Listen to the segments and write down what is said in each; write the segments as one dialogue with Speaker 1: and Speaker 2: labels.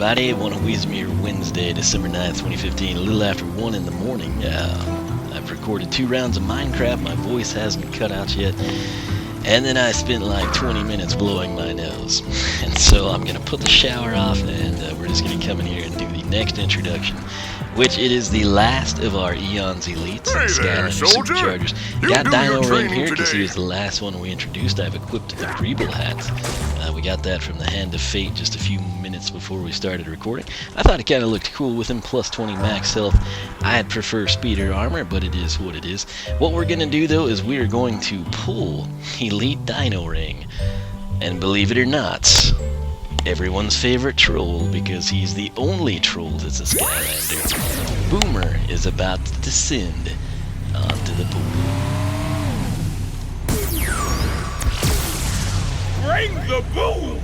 Speaker 1: everybody. One of Weesmere Wednesday, December 9th, 2015, a little after 1 in the morning. I've recorded 2 rounds of Minecraft. My voice hasn't cut out yet. And then I spent like 20 minutes blowing my nose. And so I'm going to put the shower off, and we're just going to come in here and do the next introduction, which it is the last of our Eons Elites, Skylanders SuperChargers. Got Dino Ring here because he was the last one we introduced. I've equipped the Greeble hat. We got that from the Hand of Fate just a few minutes before we started recording. I thought it kind of looked cool with him, plus 20 max health. I'd prefer speeder armor, but it is what it is. What we're going to do, though, is we are going to pull Elite Dino Ring. And believe it or not, everyone's favorite troll, because he's the only troll that's a Skylander. Boomer is about to descend onto the pool.
Speaker 2: Bring the boom!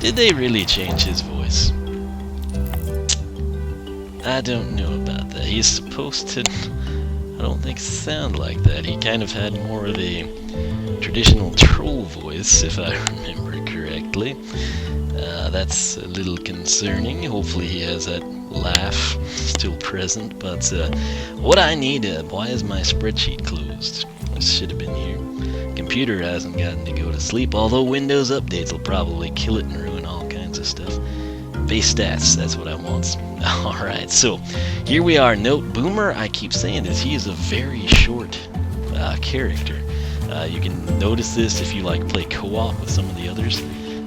Speaker 1: Did they really change his voice? I don't know about that. He's supposed to, I don't think, sound like that. He kind of had more of a traditional troll voice, if I remember correctly. That's a little concerning. Hopefully he has that laugh still present. But what I need, why is my spreadsheet closed? This should have been here. Computer hasn't gotten to go to sleep, although Windows updates will probably kill it and ruin all kinds of stuff. Base stats, that's what I want. Alright, so here we are. Note, Boomer, I keep saying this, he is a very short character. You can notice this if you like play co-op with some of the others,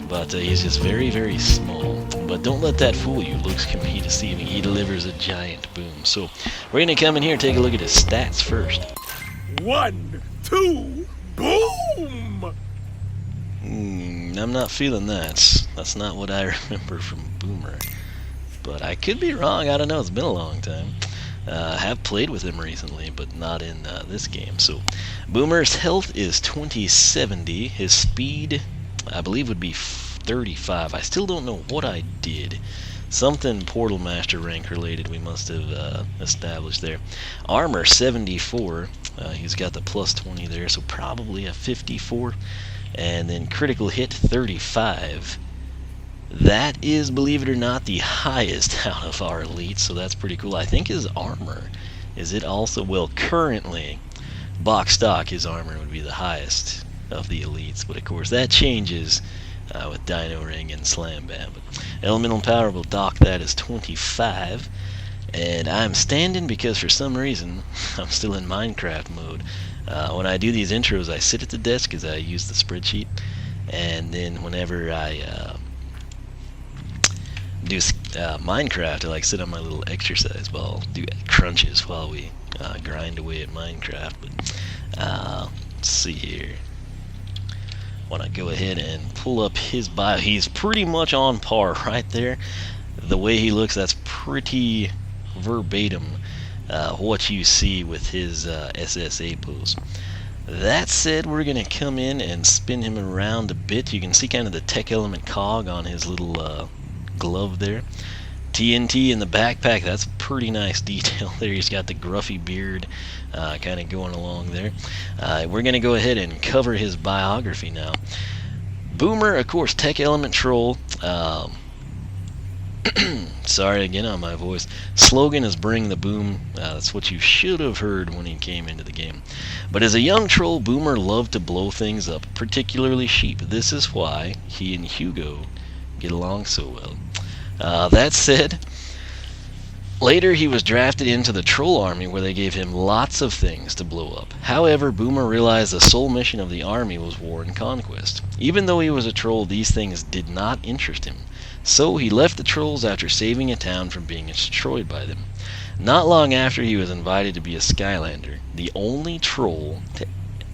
Speaker 1: but he's just very, very small. But don't let that fool you. Looks can be deceiving. He delivers a giant boom. So we're going to come in here and take a look at his stats first.
Speaker 2: 1, 2, boom!
Speaker 1: I'm not feeling that. That's not what I remember from Boomer. But I could be wrong. I don't know. It's been a long time. I have played with him recently, but not in this game. So Boomer's health is 2070. His speed, I believe, would be 35. I still don't know what I did. Something Portal Master rank related we must have established there. Armor 74. He's got the plus 20 there, so probably a 54. And then critical hit 35. That is, believe it or not, the highest out of our elites, so that's pretty cool. I think his armor, is it also, well, currently, box stock, his armor would be the highest of the elites, but of course that changes with Dino Ring and Slam Bam. But elemental power will dock that as 25, and I'm standing because for some reason I'm still in Minecraft mode. When I do these intros, I sit at the desk because I use the spreadsheet, and then whenever I do Minecraft, I like sit on my little exercise ball, do crunches while we grind away at Minecraft. But let's see here. Want to go ahead and pull up his bio. He's pretty much on par right there. The way he looks, that's pretty verbatim what you see with his SSA pose. That said, we're going to come in and spin him around a bit. You can see kind of the tech element cog on his little glove there. TNT in the backpack, that's pretty nice detail there. He's got the gruffy beard kind of going along there. We're going to go ahead and cover his biography now. Boomer, of course, tech element troll. Sorry again on my voice. Slogan is bring the boom. That's what you should have heard when he came into the game. But as a young troll, Boomer loved to blow things up, particularly sheep. This is why he and Hugo get along so well. That said, later he was drafted into the troll army where they gave him lots of things to blow up. However, Boomer realized the sole mission of the army was war and conquest. Even though he was a troll, these things did not interest him. So he left the trolls after saving a town from being destroyed by them. Not long after, he was invited to be a Skylander, the only troll to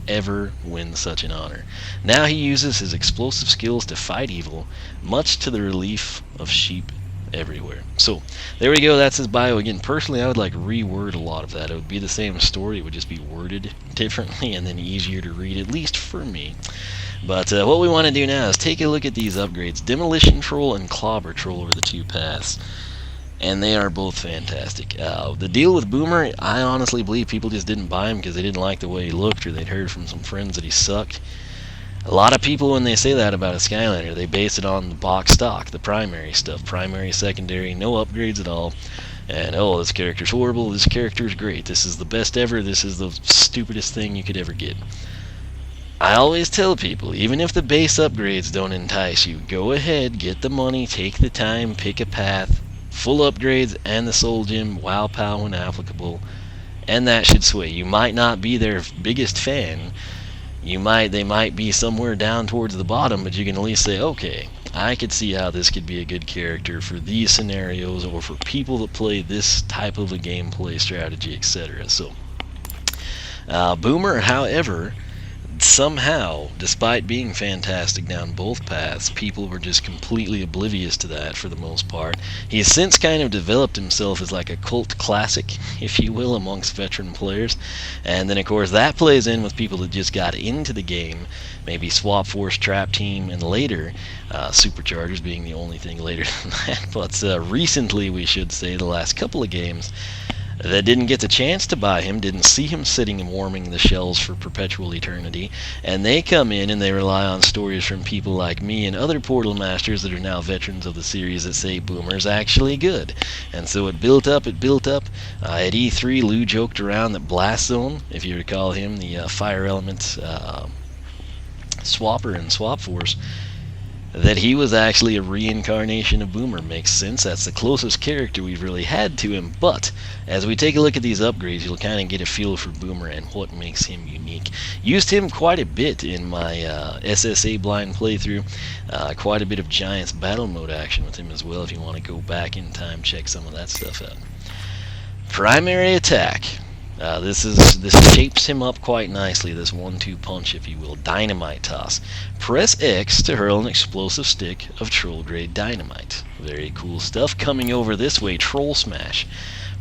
Speaker 1: ever win such an honor. Now he uses his explosive skills to fight evil, much to the relief of sheep everywhere. So there we go. That's his bio. Again, personally, I would like reword a lot of that. It would be the same story, it would just be worded differently and then easier to read, at least for me. But what we want to do now is take a look at these upgrades. Demolition Troll and Clobber Troll are the two paths, and they are both fantastic. The deal with Boomer, I honestly believe people just didn't buy him because they didn't like the way he looked, or they'd heard from some friends that he sucked. A lot of people, when they say that about a Skylander, they base it on the box stock, the primary stuff. Primary, secondary, no upgrades at all. And, oh, this character's horrible, this character's great, this is the best ever, this is the stupidest thing you could ever get. I always tell people, even if the base upgrades don't entice you, go ahead, get the money, take the time, pick a path, full upgrades and the soul gem, wow pow when applicable, and that should sway. You might not be their biggest fan, they might be somewhere down towards the bottom, but you can at least say, okay, I could see how this could be a good character for these scenarios or for people that play this type of a gameplay strategy, etc. So, Boomer, however, somehow, despite being fantastic down both paths, people were just completely oblivious to that for the most part. He has since kind of developed himself as like a cult classic, if you will, amongst veteran players. And then, of course, that plays in with people that just got into the game, maybe Swap Force, Trap Team, and later, SuperChargers being the only thing later than that. But recently, we should say, the last couple of games, that didn't get the chance to buy him, didn't see him sitting and warming the shells for perpetual eternity, and they come in and they rely on stories from people like me and other Portal Masters that are now veterans of the series that say Boomer's actually good. And so it built up. At E3, Lou joked around that Blast Zone, if you recall him, the Fire Element swapper in Swap Force, that he was actually a reincarnation of Boomer. Makes sense, that's the closest character we've really had to him. But as we take a look at these upgrades, you'll kind of get a feel for Boomer and what makes him unique. Used him quite a bit in my SSA blind playthrough. Quite a bit of Giants battle mode action with him as well, if you want to go back in time, check some of that stuff out. Primary attack. This shapes him up quite nicely, this 1-2 punch, if you will. Dynamite toss. Press X to hurl an explosive stick of troll grade dynamite. Very cool stuff. Coming over this way, Troll Smash.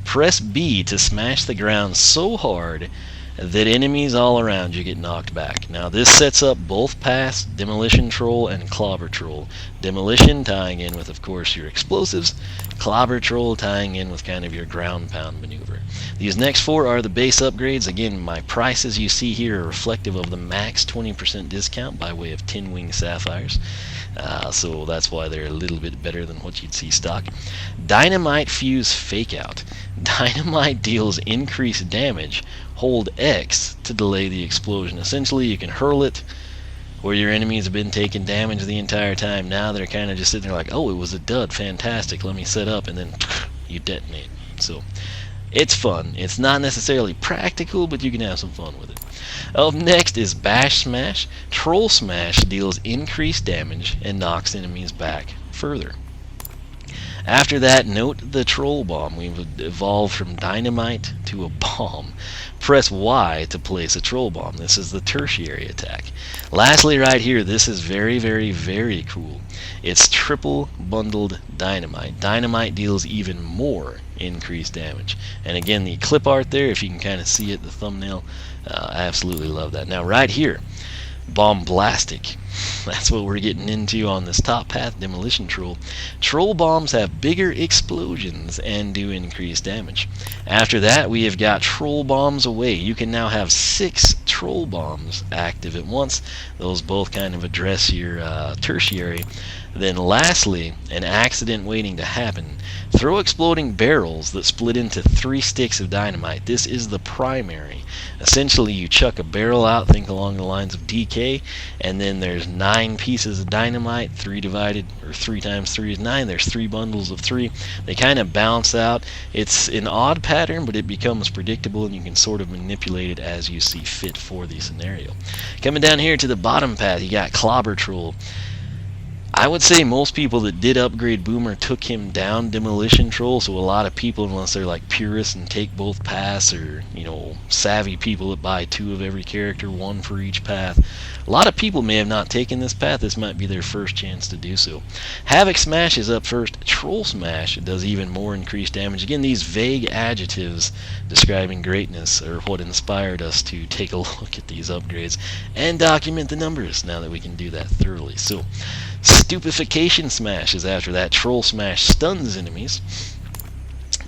Speaker 1: Press B to smash the ground so hard that enemies all around you get knocked back. Now this sets up both paths, Demolition Troll and Clobber Troll. Demolition tying in with, of course, your explosives. Clobber Troll tying in with kind of your ground pound maneuver. These next four are the base upgrades. Again, my prices you see here are reflective of the max 20% discount by way of Tin Wing Sapphires. So that's why they're a little bit better than what you'd see stock. Dynamite Fuse Fake Out. Dynamite deals increased damage. Hold X to delay the explosion. Essentially, you can hurl it where your enemies have been taking damage the entire time. Now they're kind of just sitting there like, oh, it was a dud, fantastic, let me set up, and then you detonate. So it's fun. It's not necessarily practical, but you can have some fun with it. Up next is Bash Smash. Troll Smash deals increased damage and knocks enemies back further. After that, note the Troll Bomb. We've evolved from dynamite to a bomb. Press Y to place a Troll Bomb. This is the tertiary attack. Lastly, right here, this is very, very, very cool. It's triple bundled dynamite. Dynamite deals even more increased damage. And again, the clip art there, if you can kind of see it, the thumbnail, I absolutely love that. Now, right here, Bomblastic. That's what we're getting into on this top path, Demolition Troll. Troll bombs have bigger explosions and do increased damage. After that, we have got Troll Bombs Away. You can now have 6 Troll Bombs active at once. Those both kind of address your tertiary. Then lastly, an accident waiting to happen. Throw exploding barrels that split into 3 sticks of dynamite. This is the primary. Essentially, you chuck a barrel out, think along the lines of DK, and then there's 9 pieces of dynamite, 3 times 3 is 9. There's 3 bundles of 3. They kind of bounce out. It's an odd pattern, but it becomes predictable, and you can sort of manipulate it as you see fit for the scenario. Coming down here to the bottom path, you got Clobber Troll. I would say most people that did upgrade Boomer took him down Demolition Troll, so a lot of people, unless they're like purists and take both paths, or, you know, savvy people that buy 2 of every character, 1 for each path, a lot of people may have not taken this path. This might be their first chance to do so. Havoc Smash is up first. Troll Smash does even more increased damage. Again, these vague adjectives describing greatness are what inspired us to take a look at these upgrades and document the numbers now that we can do that thoroughly. So, Stupefaction Smash is after that. Troll Smash stuns enemies.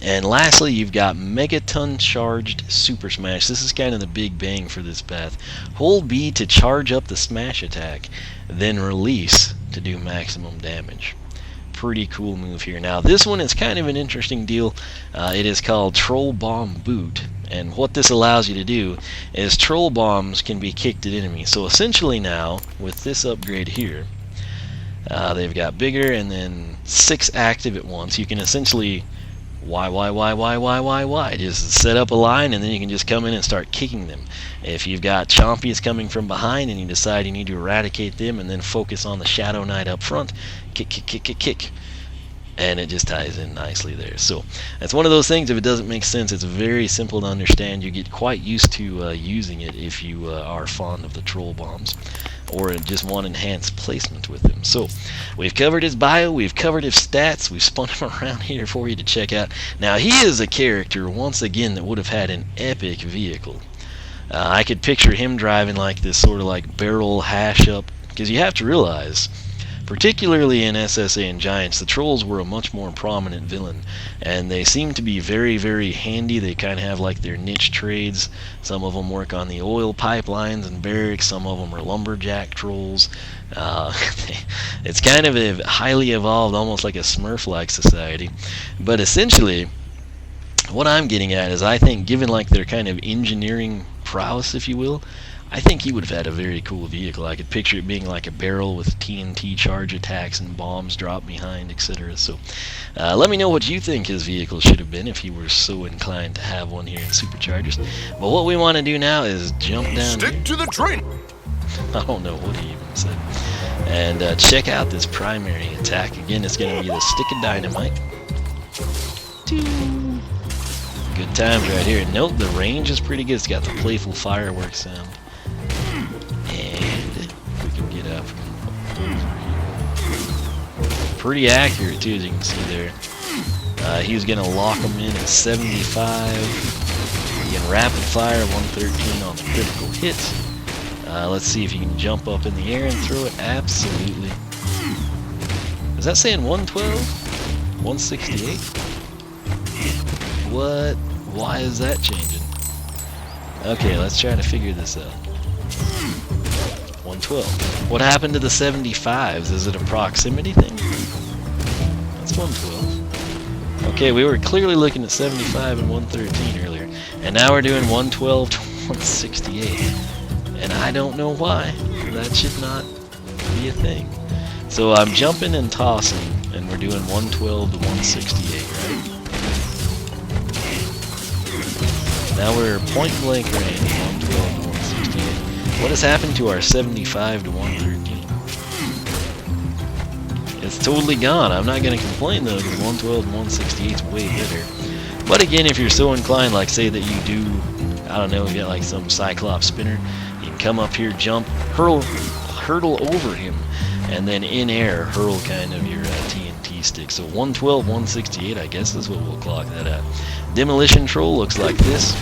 Speaker 1: And lastly, you've got Megaton Charged Super Smash. This is kind of the big bang for this path. Hold B to charge up the smash attack, then release to do maximum damage. Pretty cool move here. Now this one is kind of an interesting deal. It is called Troll Bomb Boot, and what this allows you to do is troll bombs can be kicked at enemies. So essentially now, with this upgrade here, they've got bigger and then 6 active at once. You can essentially just set up a line, and then you can just come in and start kicking them. If you've got Chompies coming from behind and you decide you need to eradicate them and then focus on the Shadow Knight up front, kick, and it just ties in nicely there. So that's one of those things, if it doesn't make sense, it's very simple to understand. You get quite used to using it if you are fond of the troll bombs, or just want enhanced placement with him. So we've covered his bio, we've covered his stats, we've spun him around here for you to check out. Now he is a character, once again, that would have had an epic vehicle. I could picture him driving like this sort of like barrel hash up, because you have to realize, particularly in SSA and Giants, the trolls were a much more prominent villain, and they seem to be very, very handy. They kind of have like their niche trades. Some of them work on the oil pipelines and barracks, some of them are lumberjack trolls. It's kind of a highly evolved, almost like a Smurf-like society. But essentially, what I'm getting at is, I think, given like their kind of engineering prowess, if you will, I think he would have had a very cool vehicle. I could picture it being like a barrel with TNT charge attacks and bombs dropped behind, etc. So let me know what you think his vehicle should have been if he were so inclined to have one here in SuperChargers. But what we want to do now is jump down
Speaker 2: Stick
Speaker 1: here.
Speaker 2: to the train.
Speaker 1: I don't know what he even said. And check out this primary attack. Again, it's going to be the stick of dynamite. Good times right here. Note the range is pretty good. It's got the playful fireworks sound. And we can get up from pretty accurate too, as you can see there. He was going to lock him in at 75. He can rapid fire 113 on the critical hit. Let's see if you can jump up in the air and throw it. Absolutely. Is that saying 112? 168? What? Why is that changing? Okay, let's try to figure this out. 112. What happened to the 75s? Is it a proximity thing? That's 112. Okay, we were clearly looking at 75 and 113 earlier, and now we're doing 112 to 168. And I don't know why. That should not be a thing. So I'm jumping and tossing, and we're doing 112 to 168, right? Now we're point blank range, 112 to 168. What has happened to our 75 to 113? It's totally gone. I'm not going to complain though, because 112 to 168 is way better. But again, if you're so inclined, like say that you do, I don't know, you got like some Cyclops spinner, you can come up here, jump, hurdle over him, and then in air hurl kind of your TNT stick. So 112, 168, I guess is what we'll clock that at. Demolition Troll looks like this.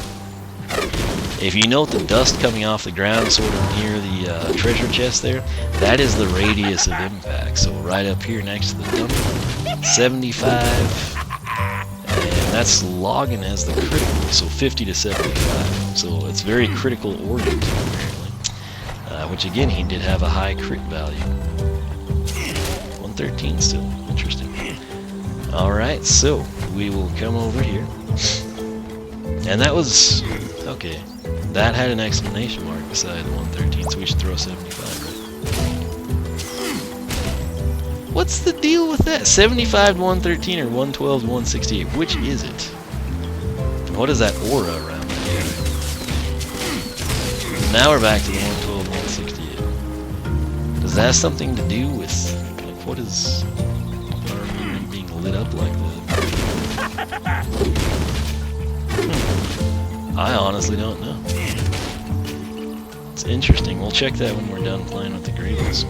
Speaker 1: If you note the dust coming off the ground sort of near the treasure chest there, that is the radius of impact. So right up here next to the dummy, 75, and that's logging as the critical, so 50 to 75. So it's very critical oriented apparently, which again, he did have a high crit value. 113 still, interesting. Alright, so we will come over here. And that was, okay, that had an exclamation mark beside the 113, so we should throw 75, right? What's the deal with that? 75 to 113 or 112 to 168? Which is it? And what is that aura around the area? Now we're back to the 112 to 168. Does that have something to do with, like, what is our moon being lit up like that? I honestly don't know. It's interesting. We'll check that when we're done playing with the Greebles.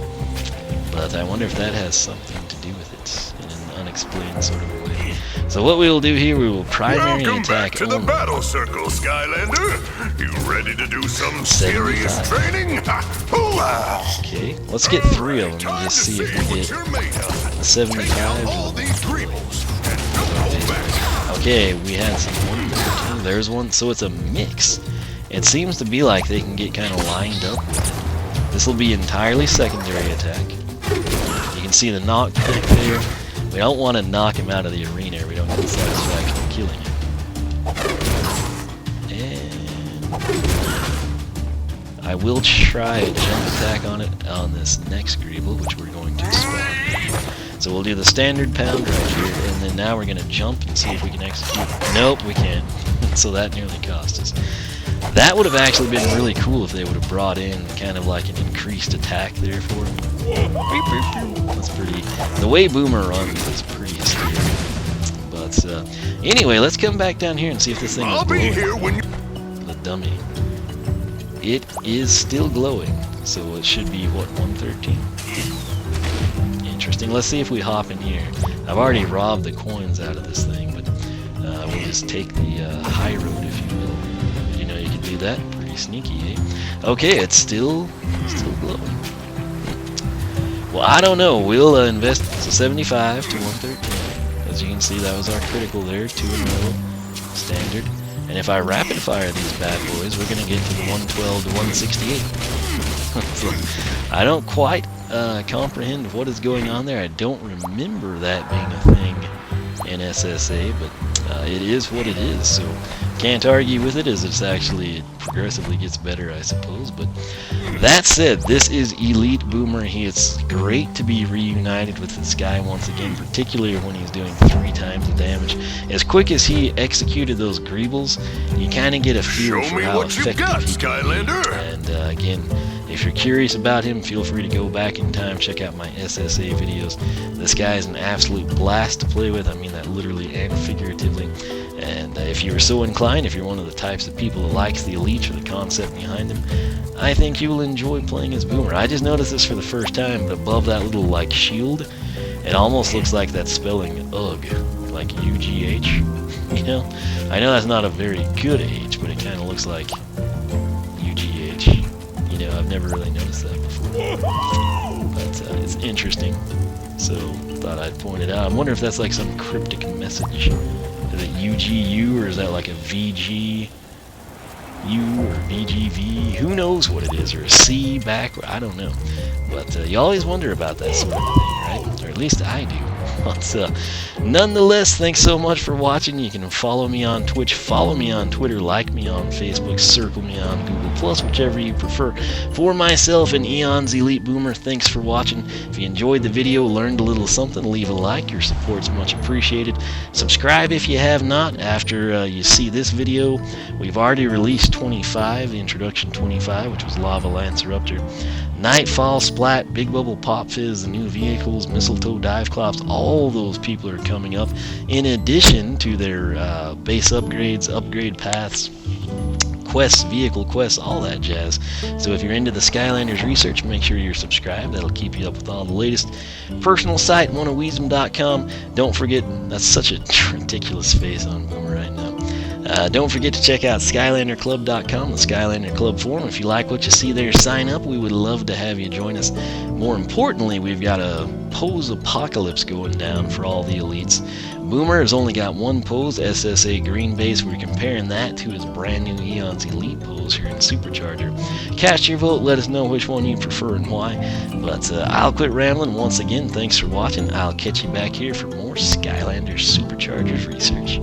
Speaker 1: But I wonder if that has something to do with it in an unexplained sort of way. So what we will do here, we will primary
Speaker 2: Welcome
Speaker 1: attack
Speaker 2: back to the battle circle, Skylander. You ready to do some serious
Speaker 1: 75.
Speaker 2: training? Hoo-ah!
Speaker 1: Okay, let's get 3 of them and just see if we get the 75 or the 112. Okay, we had some 113. There's one. So it's a mix. It seems to be like they can get kind of lined up with it. This will be entirely secondary attack. You can see the knock kick there. We don't want to knock him out of the arena. We don't get the satisfaction of killing him. And I will try a jump attack on it on this next Greeble, which we're going to spawn. So we'll do the standard pound right here, and then now we're going to jump and see if we can execute. Nope, we can't. So that nearly cost us. That would have actually been really cool if they would have brought in kind of like an increased attack there for him. That's pretty... The way Boomer runs is pretty scary. But anyway, let's come back down here and see if this thing is glowing.
Speaker 2: Here when
Speaker 1: The dummy. It is still glowing, so it should be, what, 113? Interesting. Let's see if we hop in here. I've already robbed the coins out of this thing, but we'll just take the high road, if you will. You know you can do that. Pretty sneaky, eh? Okay, it's still glowing. Well, I don't know. We'll invest. So 75 to 113. As you can see, that was our critical there. 2 in a row. Standard. And if I rapid fire these bad boys, we're going to get to the 112 to 168. So, I don't quite comprehend what is going on there. I don't remember that being a thing in SSA, but it is what it is. So can't argue with it, as it progressively gets better, I suppose. But that said, this is Elite Boomer. It's great to be reunited with this guy once again, particularly when he's doing 3 times the damage. As quick as he executed those Greebles, you kind of get a feel for how effective he can be. And again, if you're curious about him, feel free to go back in time, check out my SSA videos. This guy is an absolute blast to play with. I mean that literally and figuratively. And if you're so inclined, if you're one of the types of people that likes the Elite or the concept behind them, I think you will enjoy playing as Boomer. I just noticed this for the first time, but above that little like shield, it almost looks like that's spelling UGH, like UGH. You know, I know that's not a very good H, but it kind of looks like UGH. You know, I've never really noticed that before, but it's interesting. So thought I'd point it out. I wonder if that's like some cryptic message. Is it UGU, or is that like a VGU or VGV? Who knows what it is, or a C back? I don't know. But you always wonder about that sort of thing, right? Or at least I do. But nonetheless, thanks so much for watching. You can follow me on Twitch, follow me on Twitter, like me on Facebook, circle me on Google+, whichever you prefer. For myself and Eon's Elite Boomer, thanks for watching. If you enjoyed the video, learned a little something, leave a like. Your support's much appreciated. Subscribe if you have not. After you see this video, we've already released 25, the introduction 25, which was Lava Lanceruptor. Nightfall, Splat, Big Bubble, Pop Fizz, the new vehicles, Mistletoe, Dive Clops, all those people are coming up, in addition to their base upgrades, upgrade paths, quests, vehicle quests, all that jazz. So if you're into the Skylanders research, make sure you're subscribed. That'll keep you up with all the latest. Personal site, oneofweezem.com. Don't forget, that's such a ridiculous face on Boomer right now. Don't forget to check out SkylanderClub.com, the Skylander Club forum. If you like what you see there, sign up. We would love to have you join us. More importantly, we've got a Pose-Pocalypse going down for all the elites. Boomer has only got one pose, SSA green base. We're comparing that to his brand new Eon's Elite pose here in SuperCharger. Cast your vote. Let us know which one you prefer and why. But I'll quit rambling. Once again, thanks for watching. I'll catch you back here for more Skylanders SuperChargers research.